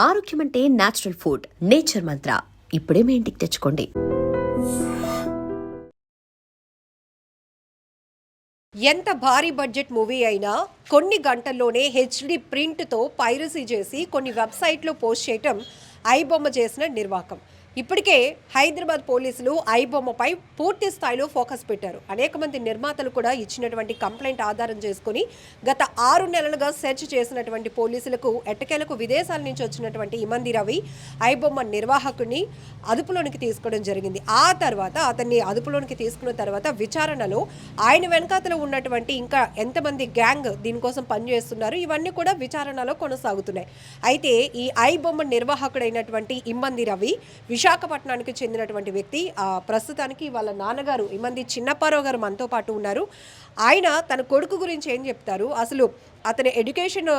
ఆరోగ్యం అంటే natural food. Nature మంత్ర ఇప్పుడే మీ ఇంటికి తెచ్చుకోండి. ఎంత భారీ బడ్జెట్ మూవీ అయినా కొన్ని గంటల్లోనే హెచ్డి ప్రింట్తో పైరసీ చేసి కొన్ని వెబ్సైట్లో పోస్ట్ చేయటం ఐబొమ్మ చేసిన నిర్వాకం. ఇప్పటికే హైదరాబాద్ పోలీసులు ఐబొమ్మపై పూర్తి స్థాయిలో ఫోకస్ పెట్టారు. అనేక మంది నిర్మాతలు కూడా ఇచ్చినటువంటి కంప్లైంట్ ఆధారం చేసుకుని గత 6 నెలలుగా సెర్చ్ చేసినటువంటి పోలీసులకు ఎట్టకేలకు విదేశాల నుంచి వచ్చినటువంటి ఇమంది రవి ఐబొమ్మ నిర్వాహకుడిని అదుపులోనికి తీసుకోవడం జరిగింది. ఆ తర్వాత అతన్ని అదుపులోనికి తీసుకున్న తర్వాత విచారణలో ఆయన వెనకాతలో ఉన్నటువంటి ఇంకా ఎంతమంది గ్యాంగ్ దీనికోసం పనిచేస్తున్నారు ఇవన్నీ కూడా విచారణలో కొనసాగుతున్నాయి. అయితే ఈ ఐబొమ్మ నిర్వాహకుడైనటువంటి ఇమ్మంది రవి విశాఖపట్నానికి చెందినటువంటి వ్యక్తి. ప్రస్తుతానికి వాళ్ళ నాన్నగారు ఇమ్మంది చిన్నప్పారావు గారు మనతో పాటు ఉన్నారు. ఆయన తన కొడుకు గురించి ఏం చెప్తారు, అసలు అతని ఎడ్యుకేషన్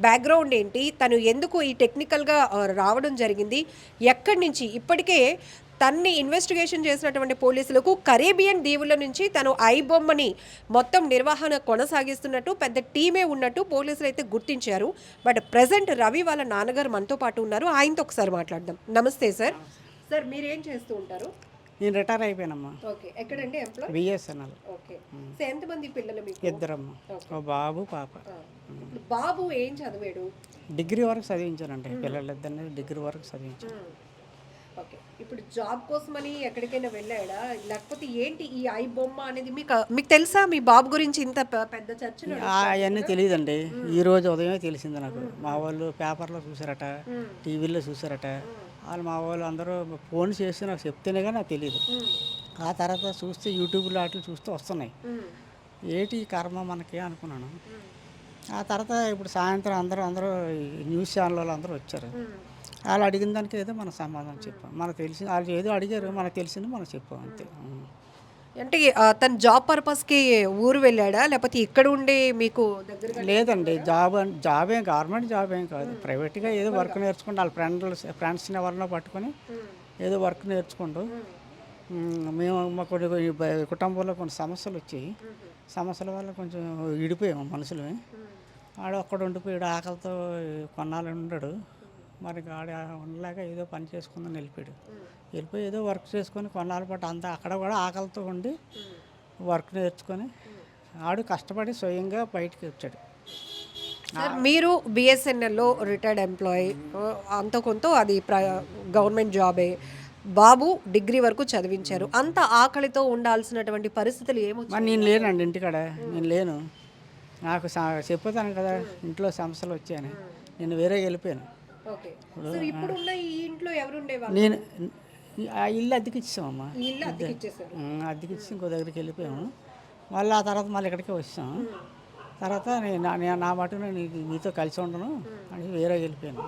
బ్యాక్గ్రౌండ్ ఏంటి, తను ఎందుకు ఈ టెక్నికల్గా రావడం జరిగింది, ఎక్కడి నుంచి, ఇప్పటికే తన్ని ఇన్వెస్టిగేషన్ చేసినటువంటి పోలీసులకు కరేబియన్ దీవుల నుంచి తను ఐబొమ్మని మొత్తం నిర్వహణ కొనసాగిస్తున్నట్టు పెద్ద టీమే ఉన్నట్టు పోలీసులు అయితే గుర్తించారు. బట్ ప్రజెంట్ రవి వాళ్ళ నాన్నగారు మనతో పాటు ఉన్నారు. ఆయనతో ఒకసారి మాట్లాడదాం. నమస్తే సార్. సార్ మీరేం చేస్తూ ఉంటారు? నేను రిటైర్ అయిపోయానమ్మా. ఓకే, ఎక్కడండి ఎంప్లాయ్? బిఎస్ఎన్ఎల్. ఓకే, సో ఎంతమంది పిల్లలు మీకు? ఇద్దరమ్మా, ఓ బాబు పాప. ఇప్పుడు బాబు ఏం చదివాడు? డిగ్రీ వరకు చదివించానండి. పిల్లలిద్దరిని డిగ్రీ వరకు చదివించాను. ఓకే, ఇప్పుడు జాబ్ కోసమని ఎక్కడికైనా వెళ్ళాడా, లేకపోతే ఏంటి ఈ ఐ బొమ్మ అనేది మీకు తెలుసా? మీ బాబు గురించి ఇంత పెద్ద చర్చ అవన్నీ తెలియదండి. ఈ రోజు ఉదయమే తెలిసింది నాకు. మా వాళ్ళు పేపర్లో చూసారట, టీవీలో చూసారట. వాళ్ళు మా వాళ్ళు అందరూ ఫోన్ చేసి నాకు చెప్తేనే కానీ నాకు తెలియదు. ఆ తర్వాత చూస్తే యూట్యూబ్లో వాటిలో చూస్తే వస్తున్నాయి. ఏంటి కర్మ మనకి అనుకున్నాను. ఆ తర్వాత ఇప్పుడు సాయంత్రం అందరూ న్యూస్ ఛానల్ వాళ్ళు అందరూ వచ్చారు. వాళ్ళు అడిగిన దానికి ఏదో మన సమాధానం చెప్పాం. మనకు తెలిసింది వాళ్ళు ఏదో అడిగారు, మనకు తెలిసింది మనం చెప్పాం అంతే. అంటే తన జాబ్ పర్పస్కి ఊరు వెళ్ళాడా, లేకపోతే ఇక్కడ ఉండి మీకు దగ్గర? లేదండి, జాబ్ ఏం గవర్నమెంట్ జాబ్ ఏం కాదు. ప్రైవేట్గా ఏదో వర్క్ నేర్చుకుంటూ వాళ్ళ ఫ్రెండ్స్ని ఎవరినో పట్టుకొని ఏదో వర్క్ నేర్చుకుంటూ మేము మా కొన్ని కుటుంబంలో కొన్ని సమస్యలు వచ్చాయి. సమస్యల వల్ల కొంచెం విడిపోయాము మనుషులు. ఆడ ఒక్కడ ఉండిపోయాడు, ఆకలితో కొన్నాళ్ళు ఉన్నాడు. మరి ఆడ ఉండలేక ఏదో పని చేసుకుందని వెళ్ళిపోయి ఏదో వర్క్ చేసుకొని కొన్నాళ్ళ పాటు అంతా అక్కడ కూడా ఆకలితో ఉండి వర్క్ నేర్చుకొని ఆడు కష్టపడి స్వయంగా బయటికి వచ్చాడు. మీరు బిఎస్ఎన్ఎల్లో రిటైర్డ్ ఎంప్లాయీ, అంత కొంత అది గవర్నమెంట్ జాబే. బాబు డిగ్రీ వరకు చదివించారు. అంత ఆకలితో ఉండాల్సినటువంటి పరిస్థితులు ఏమొచ్చాయి? నేను లేనండి ఇంటికాడ, నేను లేను. నాకు చెప్పుతాను కదా ఇంట్లో సమస్యలు వచ్చాయని. నేను వేరే వెళ్ళిపోయాను. నేను ఆ ఇల్లు అద్దెకి ఇచ్చామమ్మా. అద్దెకిచ్చి ఇంకో దగ్గరికి వెళ్ళిపోయాము. మళ్ళీ ఆ తర్వాత మళ్ళీ ఇక్కడికే వచ్చాము. తర్వాత నేను నా మటుకు నేను మీతో కలిసి ఉండను అని వేరే వెళ్ళిపోయాను.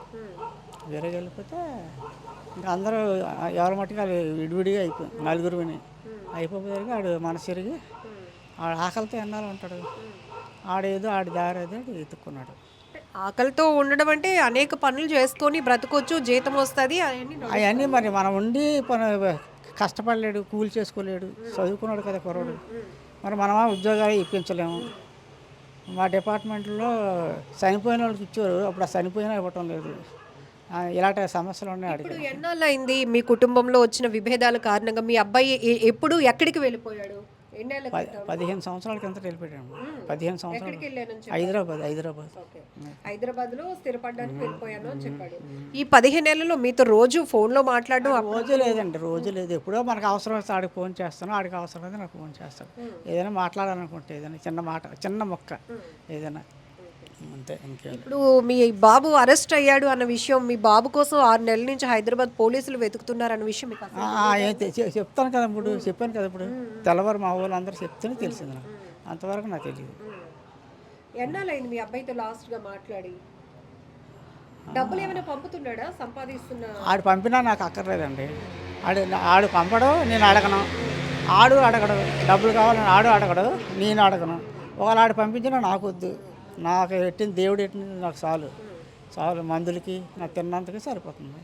వేరే వెళ్ళిపోతే ఇంకా అందరూ ఎవరి మట్టుకు అది విడివిడిగా అయిపోయాం. నలుగురు అయిపోయేసరికి ఆడు మనసు తిరిగి ఆడు ఆకలితో ఎన్నాళ్ళు ఉంటాడు. ఆడేదో ఆడి దారి ఏదో ఎత్తుక్కున్నాడు. ఆకలితో ఉండడం అంటే అనేక పనులు చేసుకొని బ్రతకొచ్చు, జీతం వస్తుంది, అవన్నీ మరి మనం ఉండి కష్టపడలేడు, కూలి చేసుకోలేడు, చదువుకున్నాడు కదా కుర్రాడు. మరి మనమా ఉద్యోగాలు ఇప్పించలేము. మా డిపార్ట్మెంట్లో చనిపోయిన వాళ్ళకి ఇచ్చారు, అప్పుడు ఆ చనిపోయినా ఇవ్వటం లేదు. ఇలాంటి సమస్యలు ఉన్నాయి. ఇప్పుడు ఎన్నాళ్ళు అయింది మీ కుటుంబంలో వచ్చిన విభేదాల కారణంగా మీ అబ్బాయి ఎప్పుడు ఎక్కడికి వెళ్ళిపోయాడు? 15 సంవత్సరాల కింద వెళ్ళిపోయాడు. 15 సంవత్సరాలు హైదరాబాద్లో స్థిరపడడానికి వెళ్ళిపోయాను అని చెప్పాడు. ఈ 15 ఏళ్లలో మీతో రోజు ఫోన్లో మాట్లాడడం? రోజు లేదండి, రోజు లేదు. ఎప్పుడో మనకు అవసరం వస్తే ఆడికి ఫోన్ చేస్తాను, ఆడికి అవసరం అయితే నాకు ఫోన్ చేస్తాను. ఏదైనా మాట్లాడాలనుకుంటే ఏదైనా చిన్న మాట, చిన్న మొక్క ఏదైనా అంతే. ఇప్పుడు మీ బాబు అరెస్ట్ అయ్యాడు అన్న విషయం, మీ బాబు కోసం 6 నెలల నుంచి హైదరాబాద్ పోలీసులు వెతుకుతున్నారు అన్న విషయం చెప్తాను కదా, ఇప్పుడు చెప్పాను కదా. ఇప్పుడు తెల్లవారు మా వాళ్ళు అందరూ చెప్తేనే తెలిసింది నాకు. అంతవరకు నాకు తెలియదు. ఎన్నాళ్ళైంది మీ అబ్బాయితో లాస్ట్గా మాట్లాడి? డబ్బులు ఏమైనా పంపుతున్నాడా, సంపాదిస్తున్నా? ఆడు పంపినా నాకు అక్కర్లేదండి. ఆడు పంపడు, నేను అడగను. ఆడు అడగడు, డబ్బులు కావాలని ఆడు అడగడు, నేను అడగను. ఒకవేళ ఆడు పంపించినా నాకు వద్దు. నాకు దేవుడు ఎట్టింది నాకు చాలు మందులకి నాకు తిన్నంతకి సరిపోతుంది.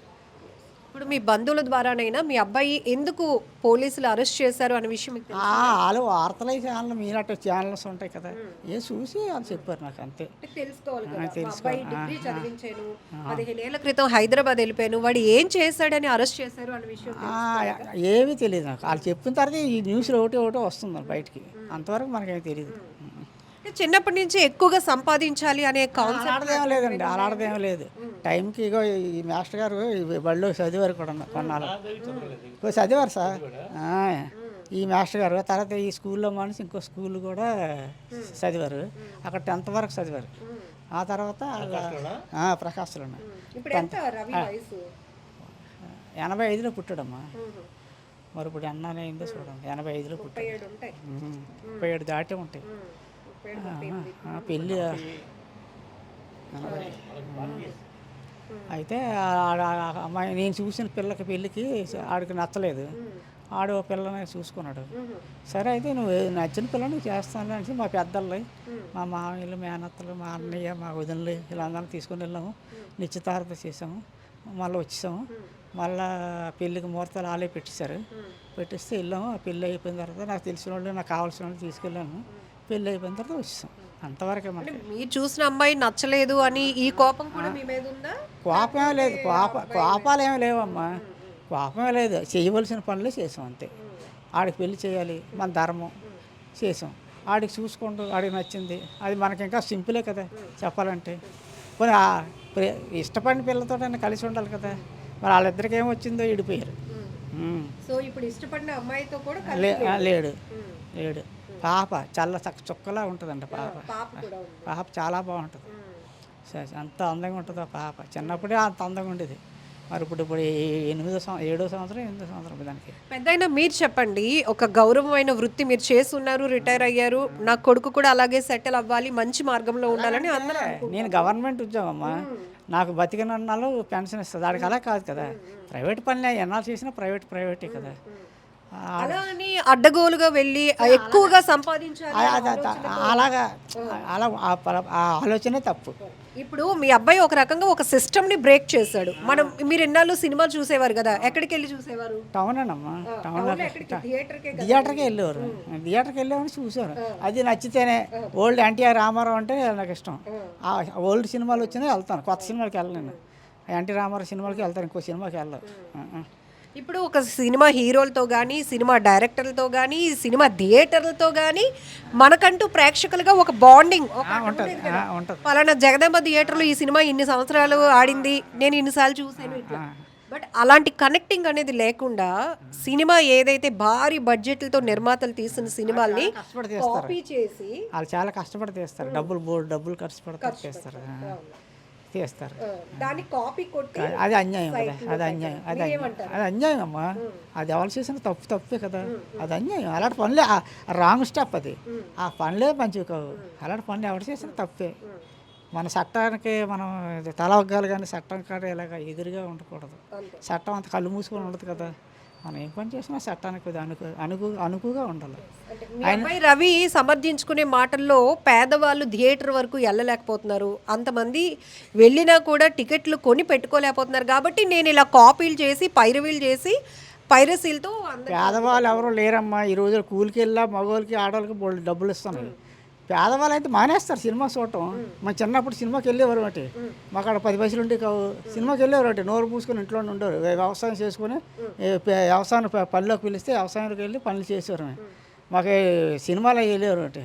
ఇప్పుడు ఇప్పుడు మీ బంధువుల ద్వారానైనా మీ అబ్బాయి ఎందుకు పోలీసులు అరెస్ట్ చేశారు అనే విషయం మీకు తెలుసా? వాళ్ళు వార్తలు ఛానల్ మీనట్టు ఛానల్స్ ఉంటాయి కదా ఏ చూసి వాళ్ళు చెప్పారు నాకు అంతే. అంటే తెలుసుకోవాలి కదా. మా తెలుసుకోవాలి. అబ్బాయి డిగ్రీ చదివించాను 15 ఏళ్ల క్రితం హైదరాబాద్ వెళ్ళిపోయాను వాడు ఏం చేశాడని అరెస్ట్ చేశారు అనే విషయం ఏమీ తెలియదు నాకు. వాళ్ళు చెప్పిన తర్వాత ఈ న్యూస్లో ఒకటి వస్తుంది బయటికి, అంతవరకు మనకేమీ తెలియదు. అంటే చిన్నప్పటి నుంచి ఎక్కువగా సంపాదించాలి అనే కాన్సెప్ట్ అలాడదేం లేదండి, అలాడదేం లేదు. టైంకి ఇగో ఈ మాస్టర్ గారు ఈ బడిలో చదివారు కూడా కొన్నాళ్ళు చదివారు సార్. ఈ మాస్టర్ గారు తర్వాత ఈ స్కూల్లో మనిషి ఇంకో స్కూల్ కూడా చదివారు, అక్కడ 10th వరకు చదివారు. ఆ తర్వాత ప్రకాశ్లో ఇప్పుడు ఎంత రవి వయసు 85లో పుట్టాడమ్మా. మరి ఇప్పుడు ఎన్నానైందో చూడండి, 85లో పుట్టాడు. 37 ఉంటాయి 37 దాటే ఉంటాయి. పెళ్ళి అయితే అమ్మాయి నేను చూసిన పిల్లకి పెళ్ళికి ఆడికి నచ్చలేదు, ఆడు పిల్లని చూసుకున్నాడు. సరే అయితే నువ్వు నచ్చిన పిల్లని చేస్తాను అంటే మా పెద్దలు, మా మామయ్యలు, మేనత్తలు, మా అన్నయ్య, మా వదినలు వీళ్ళందరం తీసుకుని వెళ్ళాము. నిశ్చితార్థం చేసాము, మళ్ళీ వచ్చేసాము. మళ్ళీ పెళ్ళికి ముహూర్తాలు వాళ్ళే పెట్టేశారు. పెట్టిస్తే వెళ్ళాము. పెళ్ళి అయిపోయిన తర్వాత నాకు తెలిసిన వాళ్ళు, నాకు కావాల్సిన వాళ్ళు తీసుకెళ్ళాము. పెళ్ళి అయిపోయిన తర్వాత వచ్చేసాం. అంతవరకే మనకి. మీరు చూసిన అమ్మాయి నచ్చలేదు అని ఈ కోపం కూడా మీ మీద ఉందా? కోపమే లేదు, కోపాలు ఏమీ లేవమ్మా, కోపమే లేదు. చేయవలసిన పనులే చేసాం అంతే. ఆడికి పెళ్లి చేయాలి, మన ధర్మం చేసాం. ఆడికి చూసుకుంటూ ఆడికి నచ్చింది, అది మనకి ఇంకా సింపులే కదా చెప్పాలంటే. పోనీ ఇష్టపడిన పిల్లతోటైనా కలిసి ఉండాలి కదా. మరి వాళ్ళిద్దరికి ఏమొచ్చిందో విడిపోయారు. సో ఇప్పుడు ఇష్టపడిన అమ్మాయితో కూడా లేడు లేడు. పాప చల్ల చుక్కలా ఉంటుందండి పాప. పాప చాలా బాగుంటుంది, అంత అందంగా ఉంటుంది ఆ పాప. చిన్నప్పుడే అంత అందంగా ఉండేది. మరి ఇప్పుడు 7వ సంవత్సరం దానికి. పెద్దయినా మీరు చెప్పండి, ఒక గౌరవమైన వృత్తి మీరు చేస్తున్నారు, రిటైర్ అయ్యారు, నా కొడుకు కూడా అలాగే సెటిల్ అవ్వాలి, మంచి మార్గంలో ఉండాలని అందరూ. నేను గవర్నమెంట్ ఉద్యోగమ్మా, నాకు బతికినన్నాళ్ళు పెన్షన్ ఇస్తుంది. దానికి అలా కాదు కదా, ప్రైవేట్ పని ఎన్నాళ్ళు చేసినా ప్రైవేటే కదా. అలా అని అడ్డగోలుగా వెళ్ళి ఎక్కువగా సంపాదించాలి అలాగా అలా ఆ ఆలోచనే తప్పు. ఇప్పుడు మీ అబ్బాయి ఒక రకంగా ఒక సిస్టమ్ ని బ్రేక్ చేశాడు. మీరు ఎన్నాళ్ళు సినిమా చూసేవారు కదా, ఎక్కడికి వెళ్ళి చూసేవారు? టౌన్ అమ్మా, థియేటర్కి వెళ్ళేవారు. థియేటర్కి వెళ్ళేవారు చూసేవారు. అది నచ్చితేనే. ఓల్డ్ ఎన్టీఆర్ రామారావు అంటే నాకు ఇష్టం. ఆ ఓల్డ్ సినిమాలు వచ్చినా వెళ్తాను, కొత్త సినిమాలకి వెళ్ళను. ఎన్టీ రామారావు సినిమాలకి వెళ్తాను, ఇంకో సినిమాకి వెళ్ళను. ఇప్పుడు ఒక సినిమా హీరోలతో కానీ, సినిమా డైరెక్టర్లతో కానీ, సినిమా థియేటర్లతో కానీ మనకంటూ ప్రేక్షకులుగా ఒక బాండింగ్ ఉంటుంది. పలానా జగదాంబ థియేటర్లో ఈ సినిమా ఇన్ని సంవత్సరాలు ఆడింది, నేను ఇన్నిసార్లు చూసాను ఇట్లా. బట్ అలాంటి కనెక్టింగ్ అనేది లేకుండా సినిమా ఏదైతే భారీ బడ్జెట్లతో నిర్మాతలు తీసిన సినిమాల్ని కాపీ చేసి వాళ్ళు చాలా కష్టపడి తీస్తారు. డబ్బులు ఖర్చు పెడతారు, తీస్తారు. దాన్ని కాపీ కొట్టి అది అన్యాయం కదా, అది అన్యాయం అమ్మా. అది ఎవరు చేసిన తప్పే కదా, అది అన్యాయం. అలాంటి పనులే రాంగ్ స్టెప్. అది ఆ పనులే మంచివి కావు. అలాంటి పనులు ఎవరు చేసిన తప్పే. మన చట్టానికి మనం తల ఒగ్గాలి కానీ చట్టం కాడ ఇలాగ ఎదురుగా ఉండకూడదు. చట్టం అంత కళ్ళు మూసుకొని ఉండదు కదా. మనం ఏం పని చేసినా చట్టానికి అనుకుగా ఉండాలి. అబ్బాయి రవి సమర్థించుకునే మాటల్లో పేదవాళ్ళు థియేటర్ వరకు వెళ్ళలేకపోతున్నారు, అంతమంది వెళ్ళినా కూడా టికెట్లు కొని పెట్టుకోలేకపోతున్నారు, కాబట్టి నేను ఇలా కాపీలు చేసి పైరసీలతో. పేదవాళ్ళు ఎవరు లేరమ్మా ఈ రోజు. కూలికి వెళ్ళా మగవాళ్ళకి ఆడవాళ్ళకి డబ్బులు ఇస్తున్నాయి. పేదవాళ్ళు అయితే మానేస్తారు సినిమా చూడటం. మన చిన్నప్పుడు సినిమాకి వెళ్ళేవారు అంటే మాకు అక్కడ 10 పైసలు ఉంటే కావు. సినిమాకి వెళ్ళేవారు అంటే నోరు పూసుకొని ఇంట్లోనే ఉండేవారు. వ్యవసాయం చేసుకుని వ్యవసాయం పనిలోకి పిలిస్తే వ్యవసాయంలోకి వెళ్ళి పనులు చేసేవారు. మాకు సినిమాలో వెళ్ళేవారు అంటే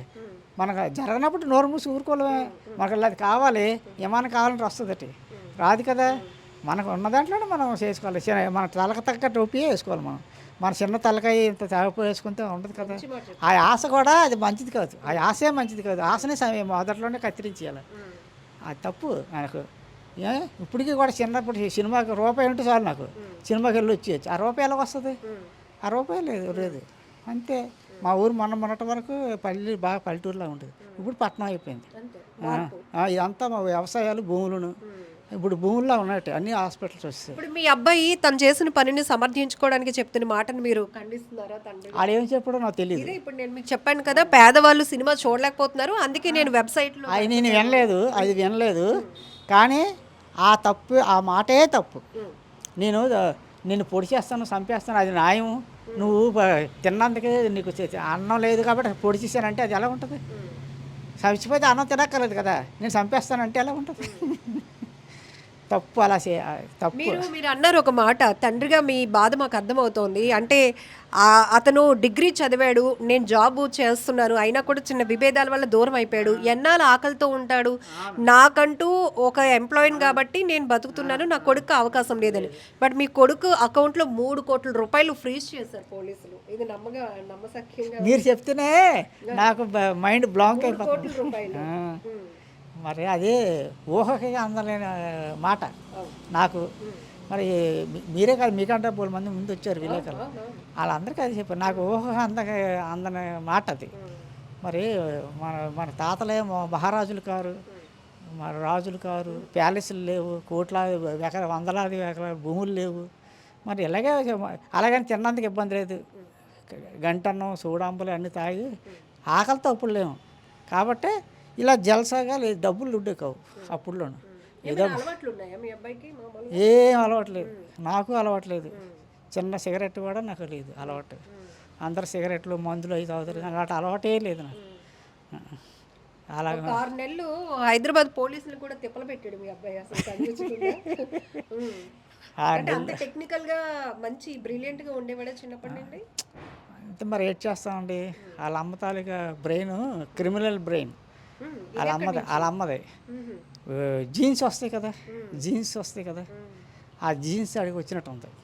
మనకు జరగనప్పుడు నోరు మూసి ఊరుకోలేమే. మనకు అది కావాలి, ఏమైనా కావాలంటే వస్తుంది రాదు కదా. మనకు ఉన్న దాంట్లోనే మనం చేసుకోవాలి. మన తలకు తగ్గ టోపీ వేసుకోవాలి. మన చిన్న తలకాయ ఇంత తేప వేసుకుంటే ఉండదు కదా. ఆ ఆశ కూడా అది మంచిది కాదు. ఆ ఆశే మంచిది కాదు. ఆశనే మొదట్లోనే కత్తిరించేయాలి. అది తప్పు నాకు. ఇప్పటికీ కూడా చిన్నప్పుడు సినిమాకి రూపాయి ఉంటే చాలు నాకు. సినిమాకి వెళ్ళి వచ్చేయచ్చు. ఆ రూపాయి ఎలా వస్తుంది? ఆ రూపాయి లేదు అంతే. మా ఊరు మొన్నటి వరకు బాగా పల్లెటూరులా ఉంటుంది. ఇప్పుడు పట్టణం అయిపోయింది. ఇదంతా మా వ్యవసాయాలు, భూములను. ఇప్పుడు భూముల్లో ఉన్నట్టు అన్ని హాస్పిటల్స్ వస్తాయి. ఇప్పుడు మీ అబ్బాయి తను చేసిన పనిని సమర్థించుకోవడానికి చెప్తున్న మాటను మీరు ఖండిస్తున్నారా? తండ్రి ఆడేం చెప్పడో నాకు తెలియదు. ఇప్పుడు నేను మీకు చెప్పాను కదా, పేదవాళ్ళు సినిమా చూడలేకపోతున్నారు, అందుకే నేను వెబ్సైట్లో నేను వినలేదు. కానీ ఆ మాటే తప్పు. నిన్ను పొడి చేస్తాను చంపేస్తాను అది న్యాయం, నువ్వు తిన్నందుకే నీకు అన్నం లేదు కాబట్టి పొడి చేశానంటే అది ఎలా ఉంటుంది? చచ్చిపోతే అన్నం తినక్కర్లేదు కదా, నేను చంపేస్తానంటే ఎలా ఉంటుంది? తప్పు అలా తప్పు. మీరు అన్నారు ఒక మాట, తండ్రిగా మీ బాధ మాకు అర్థమవుతోంది. అంటే అతను డిగ్రీ చదివాడు, నేను జాబ్ చేస్తున్నాను, అయినా కూడా చిన్న విభేదాల వల్ల దూరం అయిపోయాడు, ఎన్నాళ్ళు ఆకలితో ఉంటాడు, నాకంటూ ఒక ఎంప్లాయీని కాబట్టి నేను బతుకుతున్నాను, నా కొడుకు అవకాశం లేదని. బట్ మీ కొడుకు అకౌంట్లో 3 కోట్ల రూపాయలు ఫ్రీజ్ చేశారు పోలీసులు. ఇది నమ్మసక్యంగా మీరు చెప్తేనే నాకు మైండ్ బ్లాంక్ అయిపోతుంది. రూపాయలు మరి అదే ఊహకి అందలేని మాట నాకు. మరి మీరే కాదు, మీకంటే 3 మంది ముందు వచ్చారు విలేకరులు, వాళ్ళందరికీ అది చెప్పారు. నాకు ఊహ అందని మాట అది. మరి మన తాతలేమో మహారాజులు కారు, మన రాజులు కారు, ప్యాలెస్లు లేవు, వందలాది ఎకరాల భూములు లేవు. మరి అలాగని తిన్నందుకు ఇబ్బంది లేదు, గంటన్నం సూడాంబులు అన్నీ తాగి ఆకలితో అప్పుడు లేము. కాబట్టి ఇలా జల్సాగా లేదు, డబ్బులు ఉండే కావు అప్పుడులోను. ఏదో ఏం అలవాట్లేదు, నాకు అలవాట్లేదు. చిన్న సిగరెట్ కూడా నాకు లేదు అలవాటు. అందరు సిగరెట్లు మందులు అవి తాగుతారు, అలాంటి అలవాటే లేదు నాకు. అలాగే 6 నెలలు హైదరాబాద్ పోలీసులు కూడా తిప్పలు పెట్టాడు మీ అబ్బాయి. అసలు అంత టెక్నికల్ గా మంచి బ్రిలియంట్ గా ఉండేవాడే చిన్నప్పటి నుండి. అంతే మరి ఏం చేస్తామండి, వాళ్ళ అమ్మ తాలూకా బ్రెయిన్ క్రిమినల్ బ్రెయిన్. వాళ్ళ అమ్మదే జీన్స్ వస్తాయి కదా, ఆ జీన్స్ అడిగి వచ్చినట్టు ఉంటుంది.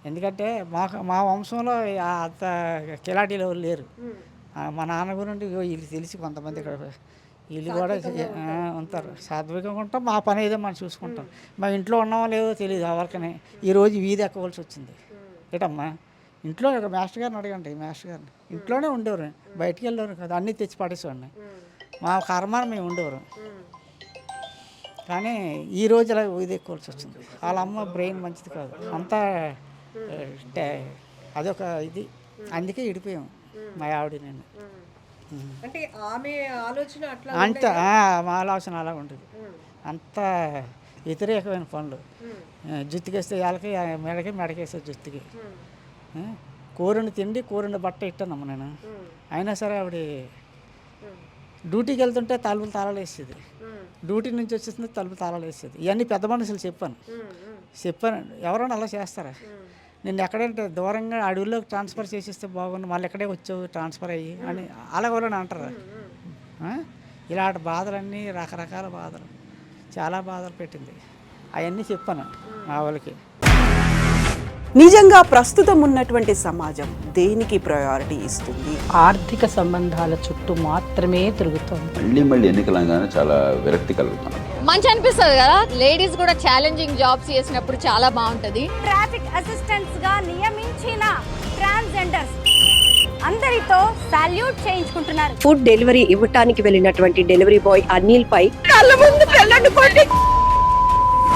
ఎందుకంటే మా వంశంలో అంత కిలాడీలు ఎవరు లేరు. మా నాన్న గురించి వీళ్ళు తెలిసి కొంతమంది ఇక్కడ వీళ్ళు కూడా ఉంటారు. సాత్వికంగా ఉంటాం, మా పని ఏదో మనం చూసుకుంటాం. మా ఇంట్లో ఉన్నామో లేదో తెలియదు ఎవరికనే. ఈరోజు వీధి ఎక్కవలసి వచ్చింది. ఏటమ్మా ఇంట్లో మాస్టర్ గారిని అడగండి, మాస్టర్ గారిని. ఇంట్లోనే ఉండేవారు, బయటికి వెళ్ళేవారు కదా, అన్నీ తెచ్చి పడేసేవాడిని. మా కర్మాన్ని మేము ఉండేవారు. కానీ ఈ రోజు ఇలా ఇది ఎక్కువలసి వచ్చింది. వాళ్ళ అమ్మ బ్రెయిన్ మంచిది కాదు, అంతా అదొక ఇది. అందుకే విడిపోయాము మా ఆవిడ నేను. అంటే ఆమె ఆలోచన అట్లా అంత మా ఆలోచన అలా ఉంటుంది. అంత వ్యతిరేకమైన పనులు. జుత్తుకేస్తే వాళ్ళకి మెడకేస్తే జుత్తుకి. కూరని తిండి కూరని బట్ట ఇట్టానమ్మ నేను. అయినా సరే ఆవిడ డ్యూటీకి వెళ్తుంటే తలుపులు తాళాలు వేసేది, డ్యూటీ నుంచి వచ్చేసింది తలుపులు తాళాలు వేసేది. ఇవన్నీ పెద్ద మనుషులు చెప్పాను. ఎవరైనా అలా చేస్తారా? నేను ఎక్కడంటే దూరంగా అడవుల్లోకి ట్రాన్స్ఫర్ చేసేస్తే బాగుండు, మళ్ళీ ఎక్కడే వచ్చావు ట్రాన్స్ఫర్ అయ్యి అని అలా ఎవరైనా అంటారా? ఇలాంటి బాధలన్నీ రకరకాల బాధలు, చాలా బాధలు పెట్టింది. అవన్నీ చెప్పాను మా వాళ్ళకి. నిజంగా ప్రస్తుతం ఉన్నటువంటి సమాజం దేనికి ప్రయారిటీ ఇస్తుంది? ఆర్థిక సంబంధాల చుట్టూ మాత్రమే తిరుగుతుంది. మళ్ళీ ఎన్నికలంగానే చాలా విరక్తి కలుగుతున్నాం. మంచి అనిపిస్తుంది కదా, లేడీస్ కూడా ఛాలెంజింగ్ జాబ్స్ చేసినప్పుడు చాలా బాగుంటది. ట్రాఫిక్ అసిస్టెంట్స్ గా నియమించిన ట్రాన్స్జెండర్స్ అందరితో సాల్యూట్ చేయించుకుంటున్నారు. ఫుడ్ డెలివరీ ఇవ్వటానికి వెళ్ళినటువంటి డెలివరీ బాయ్ అనిల్ పై కళ్ళ ముందు పెళ్ళండి